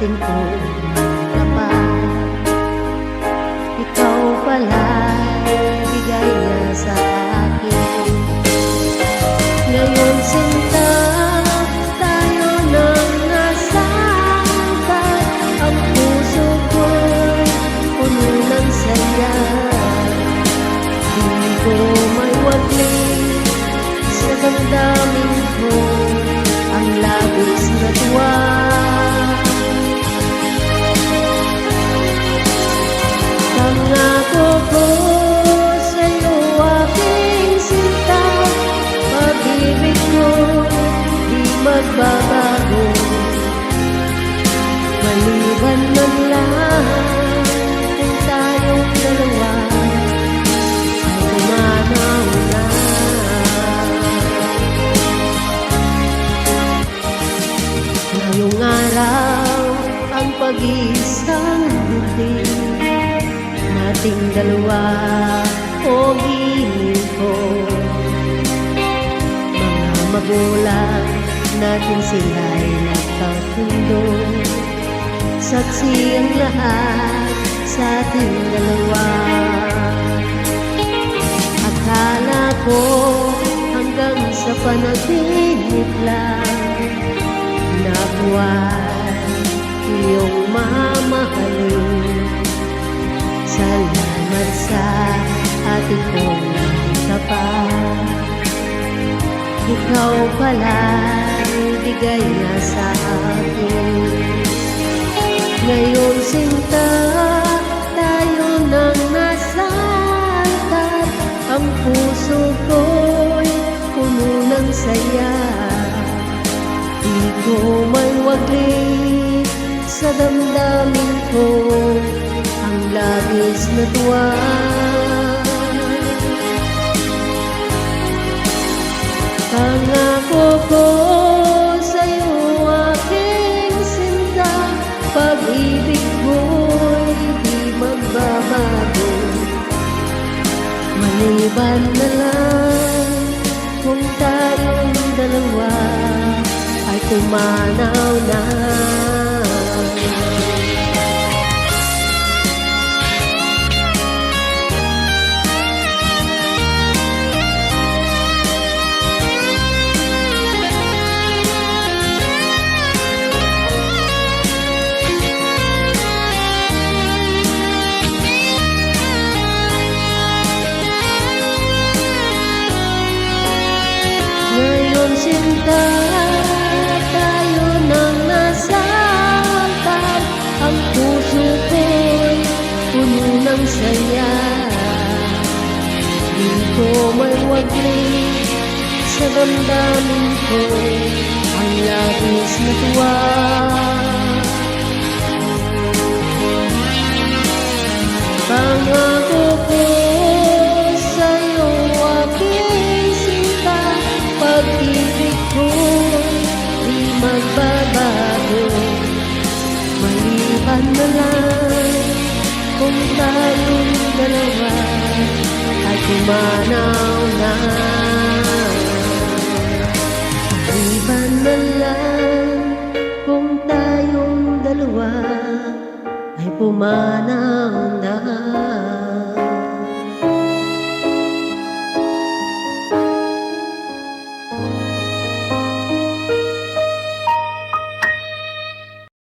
atin kung tapat. Ikaw pala, bigay na sa akin. Ngayon sinta, tayo nang nasangkat. Ang puso ko'y puno ng saya. Di ko may wagli sa damdamin ko ang labis na tuwa. Pangako ko sa'yo aking sinta, pag-ibig ko di magbabago. Maliban man lang kung tayong dalawa ay pumanaw na. Ngayong araw ang pag-iisang bibig nating dalawa o hiling ko. Mga magulang natin sila'y nagkatundo, saksi ang lahat sa ating dalawa. Akala ko hanggang sa panaginip lang na buwan iyong mamahalin. Salamat sa ating kong tapat. Ikaw pala'y bigay na sa akin. Ngayon sinta, tayo nang nasangkat. Ang puso ko'y puno ng saya. Di ko may wagli sa damdamin ko ang labis na tuwa. Pangako ko sa'yo aking sinta, pag-ibig ko'y di magbabago. Maliban na lang kung tayong dalawa ay pumanaw na. Sinta, tayo nang nasangkat. Ang puso ko'y puno ng saya. Di ko may wagli sa damdamin ko ang labis na tuwa. Pangako ko sa'yo aking sinta, pag-ibig ko di magbabago. Maliban na lang kung tayong dalawa ay pumanaw na. Maliban na lang kung tayong dalawa ay pumanaw na.